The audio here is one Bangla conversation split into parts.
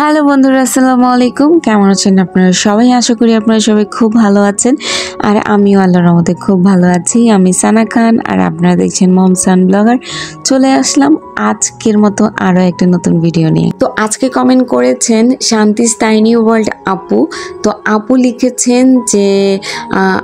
হ্যালো বন্ধুরা, আসসালামু আলাইকুম। কেমন আছেন আপনারা সবাই? আশা করি আপনারা সবাই খুব ভালো আছেন, আর আমিও আল্লাহর রহমতে খুব ভালো আছি। আমি সানা খান, আর আপনারা দেখছেন মমসান ব্লগার। চলে আসলাম আজকের মতো আরও একটা নতুন ভিডিও নিয়ে। তো আজকে কমেন্ট করেছেন শান্তিস টাইনি ওয়ার্ল্ড আপু। তো আপু লিখেছেন যে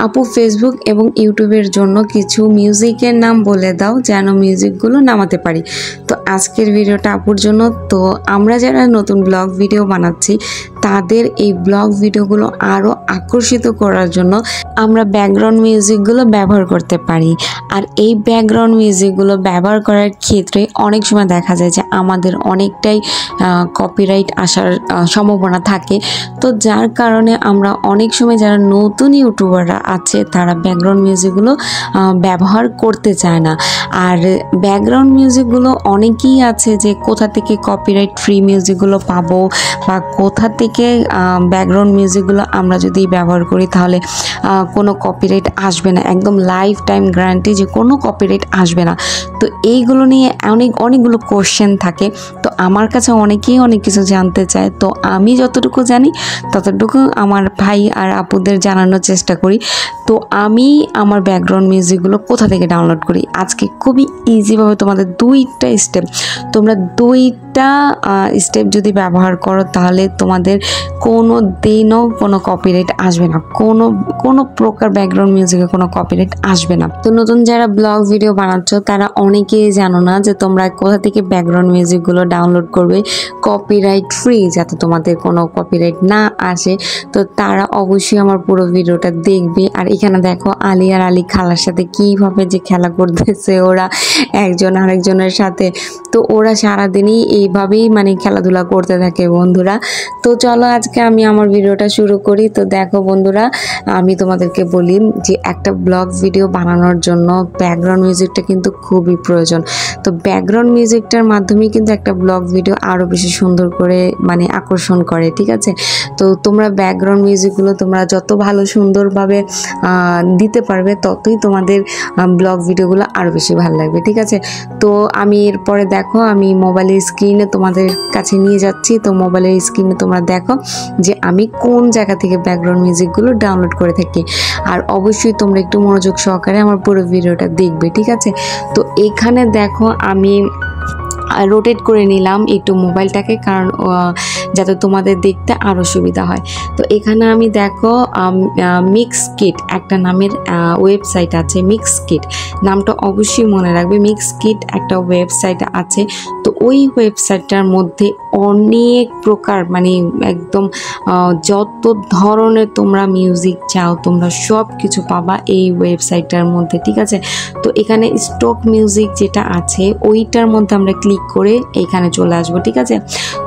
আপু ফেসবুক এবং ইউটিউবের জন্য কিছু মিউজিকের নাম বলে দাও যেন মিউজিকগুলো নামাতে পারি। তো আজকের ভিডিওটা আপুর জন্য। তো আমরা যারা নতুন ব্লগ ভিডিও বানাচ্ছি তাদের এই ব্লগ ভিডিওগুলো আরও আকর্ষিত করার জন্য আমরা ব্যাকগ্রাউন্ড মিউজিকগুলো ব্যবহার করতে পারি। আর এই ব্যাকগ্রাউন্ড মিউজিকগুলো ব্যবহার করার ক্ষেত্রে অনেক সময় দেখা যায় যে আমাদের অনেকটাই কপিরাইট আসার সম্ভাবনা থাকে। তো যার কারণে আমরা অনেক সময় যারা নতুন ইউটিউবাররা আছে তারা ব্যাকগ্রাউন্ড মিউজিকগুলো ব্যবহার করতে চায় না। আর ব্যাকগ্রাউন্ড মিউজিকগুলো অনেকেই আছে যে কোথা থেকে কপিরাইট ফ্রি মিউজিকগুলো পাবো বা কোথা থেকে ব্যাকগ্রাউন্ড মিউজিকগুলো আমরা যদি ব্যবহার করি তাহলে কোনো কপিরাইট আসবে না, একদম লাইফ টাইম গ্যারান্টি যে কোনো কপিরাইট আসবে না। তো এইগুলো নিয়ে অনেকগুলো কোশ্চেন থাকে। তো আমার কাছে অনেকেই অনেক কিছু জানতে চায়। তো আমি যতটুকু জানি ততটুকু আমার ভাই আর আপুদের জানানোর চেষ্টা করি। তো আমি আমার ব্যাকগ্রাউন্ড মিউজিকগুলো কোথা থেকে ডাউনলোড করি আজকে খুবই ইজিভাবে তোমাদের দুইটা স্টেপ যদি ব্যবহার করো তাহলে তোমাদের কোনো দিনও কোনো কপিরাইট আসবে না, কোনো প্রকার ব্যাকগ্রাউন্ড মিউজিকে কোনো কপিরাইট আসবে না। তো নতুন যারা ব্লগ ভিডিও বানাচ্ছ তারা অনেকেই জানো না যে তোমরা কোথা থেকে ব্যাকগ্রাউন্ড মিউজিকগুলো ডাউনলোড করবে কপিরাইট ফ্রি, যাতে তোমাদের কোনো কপিরাইট না আসে। তো তারা অবশ্যই আমার পুরো ভিডিওটা দেখবে। আর এখানে দেখো আলী আর আলী খালার সাথে কীভাবে যে খেলা করতেছে ওরা একজন আরেকজনের সাথে। তো ওরা সারাদিনই এইভাবেই মানে খেলাধুলা করতে থাকে বন্ধুরা। তো চলো আজকে আমি আমার ভিডিওটা শুরু করি। তো দেখো বন্ধুরা, আমি তোমাদেরকে বলি যে একটা ব্লগ ভিডিও বানানোর জন্য ব্যাকগ্রাউন্ড মিউজিকটা কিন্তু খুবই প্রয়োজন। তো ব্যাকগ্রাউন্ড মিউজিকটার মাধ্যমেই কিন্তু একটা ব্লগ ভিডিও আরও বেশি সুন্দর করে মানে আকর্ষণ করে, ঠিক আছে? তো তোমরা ব্যাকগ্রাউন্ড মিউজিকগুলো তোমরা যত ভালো সুন্দরভাবে দিতে পারবে ততই তোমাদের ব্লগ ভিডিওগুলো আরও বেশি ভালো লাগবে, ঠিক আছে? তো আমি এরপরে দেখো আমি মোবাইলের স্ক্রিনে তোমাদের কাছে নিয়ে যাচ্ছি। তো মোবাইলের স্ক্রিনে তোমরা দেখো যে আমি কোন জায়গা থেকে ব্যাকগ্রাউন্ড মিউজিকগুলো ডাউনলোড করে থাকি। আর অবশ্যই তোমরা একটু মনোযোগ সহকারে আমার পুরো ভিডিওটা দেখবে, ঠিক আছে? তো এখানে দেখো আমি রোটেট করে নিলাম একটু মোবাইলটাকে, কারণ যাতে তোমাদের দেখতে আরও সুবিধা হয়। তো এখানে আমি দেখো মিক্স কিট একটা নামের ওয়েবসাইট আছে। মিক্স কিট নামটা অবশ্যই মনে রাখবে। মিক্স কিট একটা ওয়েবসাইট আছে। তো ওই ওয়েবসাইটটার মধ্যে অনেক প্রকার মানে একদম যত ধরনের তোমরা মিউজিক চাও তোমরা সব কিছু পাবা এই ওয়েবসাইটটার মধ্যে, ঠিক আছে? তো এখানে স্টক মিউজিক যেটা আছে ওইটার মধ্যে আমরা ক্লিক করে এইখানে চলে আসবো, ঠিক আছে?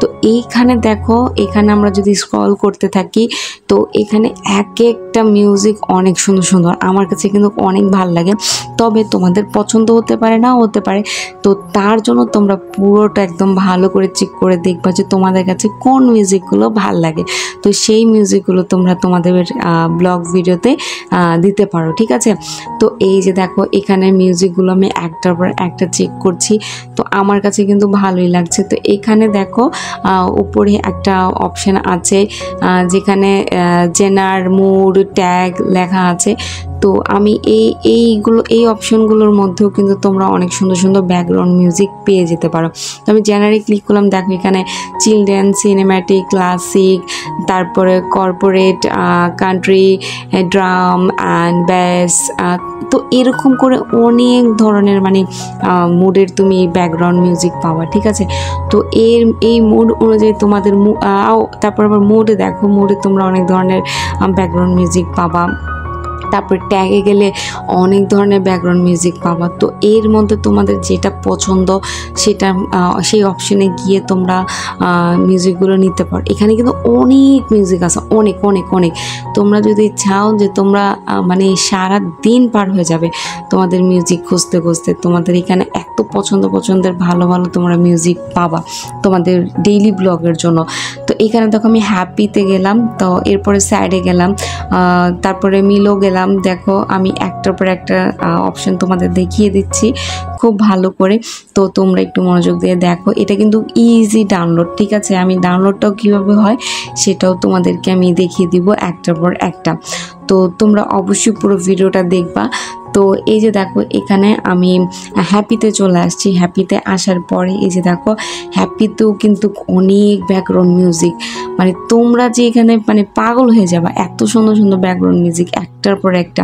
তো এইখানে দেখো এখানে আমরা যদি স্ক্রল করতে থাকি তো এখানে এক একটা মিউজিক অনেক সুন্দর সুন্দর, আমার কাছে কিন্তু অনেক ভালো লাগে। তবে তোমাদের পছন্দ হতে পারে নাও হতে পারে। তো তার জন্য তোমরা পুরোটা একদম ভালো করে চেক করে দেখবা যে তোমাদের কাছে কোন মিউজিকগুলো ভালো লাগে। তো সেই মিউজিকগুলো তোমরা তোমাদের ব্লগ ভিডিওতে দিতে পারো, ঠিক আছে? তো এই যে দেখো এখানে মিউজিকগুলো আমি একটার পর একটা চেক করছি। তো আমার কাছে কিন্তু ভালোই লাগছে। তো এখানে দেখো উপরে একটা অপশান আছে যেখানে জেনার মুড ট্যাগ লেখা আছে। তো আমি এই অপশনগুলোর মধ্যেও কিন্তু তোমরা অনেক সুন্দর সুন্দর ব্যাকগ্রাউন্ড মিউজিক পেয়ে যেতে পারো। তো আমি জেনারে ক্লিক করলাম, দেখো এখানে চিলড্রেন, সিনেম্যাটিক, ক্লাসিক, তারপরে কর্পোরেট, কান্ট্রি, ড্রাম অ্যান্ড ব্যাস। তো এরকম করে অনেক ধরনের মানে মুডের তুমি ব্যাকগ্রাউন্ড মিউজিক পাওয়া, ঠিক আছে? তো এই মুড অনুযায়ী তোমাদের তারপর আবার মুডে দেখো, মুডে তোমরা অনেক ধরনের ব্যাকগ্রাউন্ড মিউজিক পাবা। তারপর ট্যাগে গেলে অনেক ধরনের ব্যাকগ্রাউন্ড মিউজিক পাবা। তো এর মধ্যে তোমাদের যেটা পছন্দ সেটা সেই অপশনে গিয়ে তোমরা মিউজিকগুলো নিতে পারো। এখানে কিন্তু অনেক মিউজিক আছে, অনেক অনেক অনেক। তোমরা যদি চাও যে তোমরা মানে সারা দিন পার হয়ে যাবে তোমাদের মিউজিক খুঁজতে খুঁজতে, তোমাদের এখানে এত পছন্দের ভালো ভালো তোমরা মিউজিক পাবা তোমাদের ডেইলি ব্লগের জন্য। তো এখানে দেখো আমি হ্যাপিতে গেলাম, তো এরপরে স্যাডে গেলাম, তারপরে মিলো গেলাম, গেলাম। দেখো আমি একটার পর একটা অপশন তোমাদের দেখিয়ে দিচ্ছি খুব ভালো করে, তো তোমরা একটু মনোযোগ দিয়ে দেখো। এটা কিন্তু ইজি ডাউনলোড, ঠিক আছে? আমি ডাউনলোডটাও কীভাবে হয় সেটাও তোমাদেরকে আমি দেখিয়ে দিব একটার পর একটা। তো তোমরা অবশ্যই পুরো ভিডিওটা দেখবা। তো এই যে দেখো এখানে আমি হ্যাপিতে চলে আসছি। হ্যাপিতে আসার পরে এই যে দেখো হ্যাপিতেও কিন্তু অনেক ব্যাকগ্রাউন্ড মিউজিক, মানে তোমরা যে এখানে মানে পাগল হয়ে যাবা, এত সুন্দর সুন্দর ব্যাকগ্রাউন্ড মিউজিক একটার পর একটা।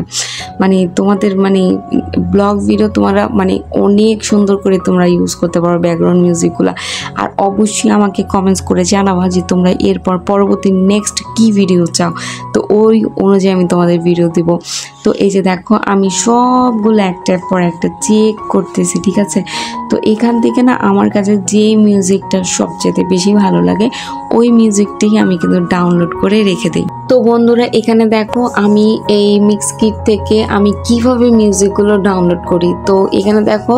মানে তোমাদের মানে ব্লগ ভিডিও তোমরা মানে অনেক সুন্দর করে তোমরা ইউজ করতে পারো ব্যাকগ্রাউন্ড মিউজিকগুলো। আর অবশ্যই আমাকে কমেন্টস করে জানাবা যে তোমরা এরপর পরবর্তী নেক্সট কি ভিডিও চাও, তো ওই অনুযায়ী আমি তোমাদের ভিডিও দিব। তো এই যে দেখো আমি সবগুলো একটার পর একটা চেক করতেছি, ঠিক আছে? তো এখান থেকে না আমার কাছে যে মিউজিকটা সবচেয়ে বেশি ভালো লাগে ওই মিউজিকটাই আমি কিন্তু ডাউনলোড করে রেখে দিই। তো বন্ধুরা এখানে দেখো আমি এই মিক্স কিট থেকে আমি কিভাবে মিউজিকগুলো ডাউনলোড করি। তো এখানে দেখো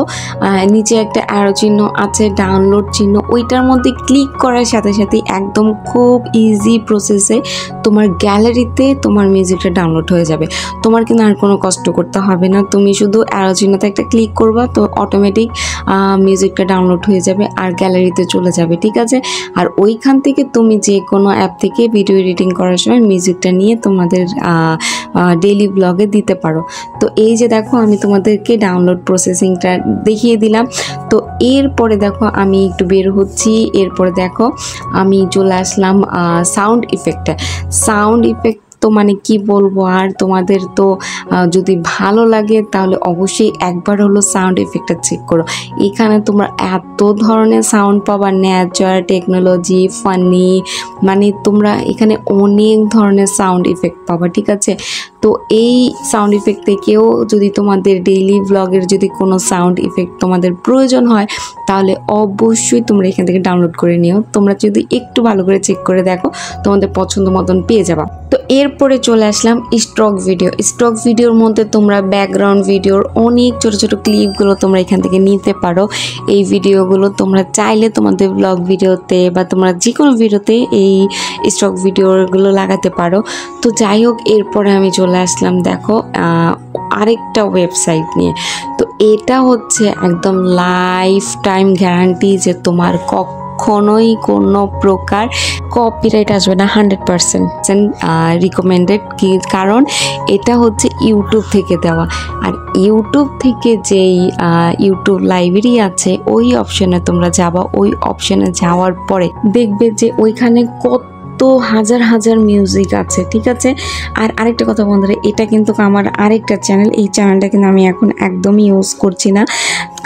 নিচে একটা অ্যারো চিহ্ন আছে, ডাউনলোড চিহ্ন, ওইটার মধ্যে ক্লিক করার সাথে সাথে একদম খুব ইজি প্রসেসে তোমার গ্যালারিতে তোমার মিউজিকটা ডাউনলোড হয়ে যাবে। তোমার কিন্তু আর কোনো কষ্ট করতে হবে না, তুমি শুধু অ্যারো চিহ্নতে একটা ক্লিক করবা, তো অটোমেটিক মিউজিকটা ডাউনলোড হয়ে যাবে আর গ্যালারিতে চলে যাবে, ঠিক আছে? আর ওইখান থেকে তুমি যে কোনো অ্যাপ থেকে ভিডিও এডিটিং করার সময় মিউজিকটা নিয়ে তোমাদের ডেইলি ব্লগে দিতে পারো। তো এই যে দেখো আমি তোমাদেরকে ডাউনলোড প্রসেসিংটা দেখিয়ে দিলাম। তো এরপরে দেখো আমি একটু বের হচ্ছি, এরপরে দেখো আমি চলে আসলাম সাউন্ড ইফেক্টে। সাউন্ড ইফেক্ট তো মানে কি বলবো, আর তোমাদের তো যদি ভালো লাগে তাহলে অবশ্যই একবার হলো সাউন্ড ইফেক্টটা চেক করো। এখানে তোমরা এত ধরনের সাউন্ড পাবা, ন্যাচার, টেকনোলজি, ফানি, মানে তোমরা এখানে অনেক ধরনের সাউন্ড ইফেক্ট পাবা, ঠিক আছে? তো এই সাউন্ড ইফেক্ট থেকেও যদি তোমাদের ডেইলি ব্লগের যদি কোনো সাউন্ড ইফেক্ট তোমাদের প্রয়োজন হয় তাহলে অবশ্যই তোমরা এখান থেকে ডাউনলোড করে নিও। তোমরা যদি একটু ভালো করে চেক করে দেখো তোমাদের পছন্দ মতন পেয়ে যাবা। তো এরপরে চলে আসলাম স্টক ভিডিও। স্টক ভিডিওর মধ্যে তোমরা ব্যাকগ্রাউন্ড ভিডিওর অনেক ছোটো ছোটো ক্লিপগুলো তোমরা এখান থেকে নিতে পারো। এই ভিডিওগুলো তোমরা চাইলে তোমাদের ব্লগ ভিডিওতে বা তোমরা যে কোনো ভিডিওতে এই স্টক ভিডিওগুলো লাগাতে পারো। তো যাই হোক এরপরে আমি চলে আসলাম দেখো আরেকটা ওয়েবসাইট নিয়ে। তো এটা হচ্ছে একদম লাইফ টাইম গ্যারান্টি যে তোমার কখনোই কোনো প্রকার কপিরাইট আসবে না, 100% রিকমেন্ডেড। কি কারণ এটা হচ্ছে ইউটিউব থেকে দেওয়া। আর ইউটিউব থেকে যেই ইউটিউব লাইব্রেরি আছে ওই অপশনে তোমরা যাবা, ওই অপশনে যাওয়ার পরে দেখবে যে ওইখানে তো হাজার হাজার মিউজিক আছে, ঠিক আছে? আর আরেকটা কথা বন্ধুরা, এটা কিন্তু আমার আরেকটা চ্যানেল, এই চ্যানেলটা কিন্তু আমি এখন একদমই ইউজ করছি না,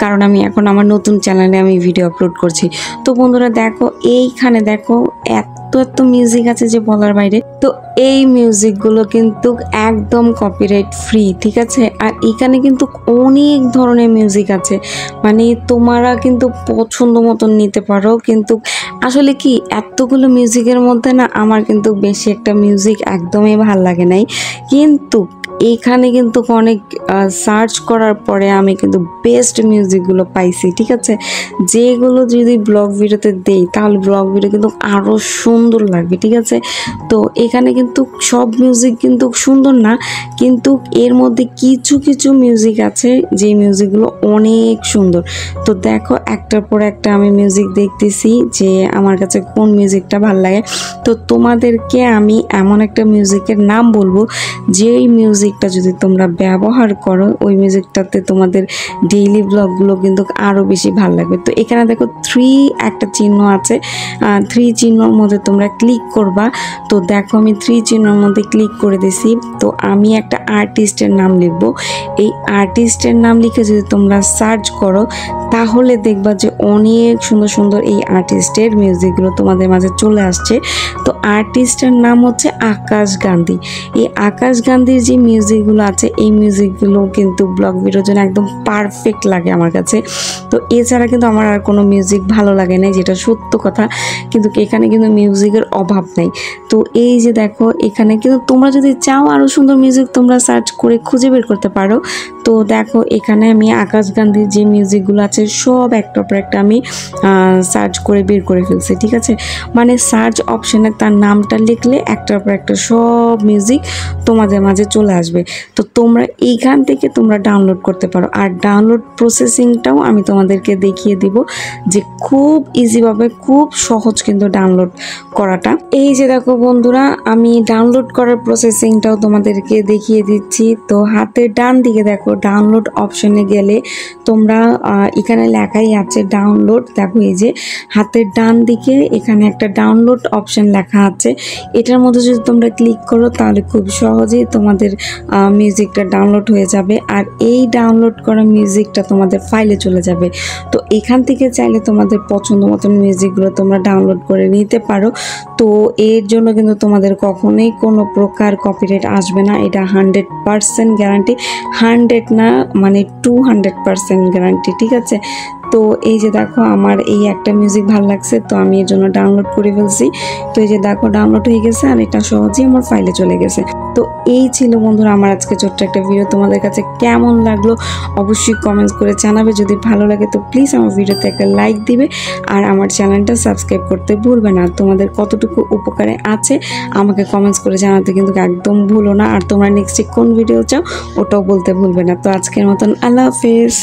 কারণ আমি এখন আমার নতুন চ্যানেলে আমি ভিডিও আপলোড করছি। তো বন্ধুরা দেখো এইখানে দেখো এত মিউজিক আছে যে বলার বাইরে। তো এই মিউজিকগুলো কিন্তু একদম কপিরাইট ফ্রি, ঠিক আছে? আর এখানে কিন্তু অনেক ধরনের মিউজিক আছে, মানে তোমরা কিন্তু পছন্দ মতন নিতে পারো। কিন্তু আসলে কি এতগুলো মিউজিকের মধ্যে না আমার কিন্তু বেশি একটা মিউজিক একদমই ভালো লাগে নাই, কিন্তু এইখানে কিন্তু অনেক সার্চ করার পরে আমি কিন্তু বেস্ট মিউজিকগুলো পাইছি, ঠিক আছে? যেগুলো যদি ব্লগ ভিডিওতে দেই তাহলে ব্লগ ভিডিও কিন্তু আরও সুন্দর লাগবে, ঠিক আছে? তো এখানে কিন্তু সব মিউজিক কিন্তু সুন্দর না, কিন্তু এর মধ্যে কিছু কিছু মিউজিক আছে যে মিউজিকগুলো অনেক সুন্দর। তো দেখো একটার পর একটা আমি মিউজিক দেখতেছি যে আমার কাছে কোন মিউজিকটা ভালো লাগে। তো তোমাদেরকে আমি এমন একটা মিউজিকের নাম বলবো যেই মিউজিকটা যদি তোমরা ব্যবহার করো ওই মিউজিকটাতে তোমাদের ডেইলি ব্লগগুলো কিন্তু আরও বেশি ভালো লাগবে। তো এখানে দেখো 3 একটা চিহ্ন আছে, 3 চিহ্নর মধ্যে তোমরা ক্লিক করবা। তো দেখো আমি 3 চিহ্নর মধ্যে ক্লিক করে দিছি। তো আমি একটা আর্টিস্টের নাম লিখব। এই আর্টিস্টের নাম লিখে যদি তোমরা সার্চ করো তাহলে দেখবা যে অনেক সুন্দর সুন্দর এই আর্টিস্টের মিউজিকগুলো তোমাদের মাঝে চলে আসছে। তো আর্টিস্টের নাম হচ্ছে আকাশ গান্ধী। এই আকাশ গান্ধীর যে মিউজিকগুলো আছে এই মিউজিকগুলো কিন্তু ব্লগ ভিডিওর জন্য একদম পারফেক্ট লাগে আমার কাছে। তো এছাড়া কিন্তু আমার আর কোনো মিউজিক ভালো লাগে না, যেটা সত্য কথা। কিন্তু এখানে কিন্তু মিউজিকের অভাব নেই। তো এই যে দেখো এখানে কিন্তু তোমরা যদি চাও আরও সুন্দর মিউজিক তোমরা সার্চ করে খুঁজে বের করতে পারো। তো দেখো এখানে আমি আকাশ গান্ধীর যে মিউজিকগুলো আছে আছে সব একটার পর একটা আমি সার্চ করে বের করে ফেলছি, ঠিক আছে। মানে সার্চ অপশানে তার নামটা লিখলে একটার পর একটা সব মিউজিক তোমাদের মাঝে চলে আসবে। তো তোমরা এইখান থেকে তোমরা ডাউনলোড করতে পারো। আর ডাউনলোড প্রসেসিংটাও আমি তোমাদেরকে দেখিয়ে দিব যে খুব ইজিভাবে, খুব সহজ কিন্তু ডাউনলোড করাটা। এই যে দেখো বন্ধুরা, আমি ডাউনলোড করার প্রসেসিংটাও তোমাদেরকে দেখিয়ে দিচ্ছি। তো হাতের ডান দিকে দেখো ডাউনলোড অপশনে গেলে তোমরা এখানে লেখাই আছে ডাউনলোড। দেখো এই যে হাতের ডান দিকে এখানে একটা ডাউনলোড অপশন লেখা আছে। এটার মধ্যে যদি তোমরা ক্লিক করো তাহলে খুব সহজেই তোমাদের মিউজিকটা ডাউনলোড হয়ে যাবে। আর এই ডাউনলোড করা মিউজিকটা তোমাদের ফাইলে চলে যাবে। তো এখান থেকে চাইলে তোমাদের পছন্দ মতন মিউজিকগুলো তোমরা ডাউনলোড করে নিতে পারো। তো এর জন্য কিন্তু তোমাদের কখনোই কোনো প্রকার কপিরাইট আসবে না। এটা 100% গ্যারান্টি, 100 না মানে 200% গ্যারান্টি, ঠিক আছে। তো এই যে দেখো আমার এই একটা মিউজিক ভালো লাগছে, তো আমি এর জন্য ডাউনলোড করে ফেলছি। তো এই যে দেখো ডাউনলোড হয়ে গেছে আর এটা সহজেই আমার ফাইলে চলে গেছে। তো এই ছিল বন্ধুরা আমার আজকে ছোট্ট একটা ভিডিও। তোমাদের কাছে কেমন লাগলো অবশ্যই কমেন্টস করে জানাবে। যদি ভালো লাগে তো প্লিজ আমার ভিডিওতে একটা লাইক দিবে আর আমার চ্যানেলটা সাবস্ক্রাইব করতে ভুলবে না। তোমাদের কতটুকু উপকারে আছে আমাকে কমেন্টস করে জানাতে কিন্তু একদম ভুলো না। আর তোমরা নেক্সট কোন ভিডিও চাও ওটাও বলতে ভুলবে না। তো আজকের মতন আল্লাহ হাফেজ।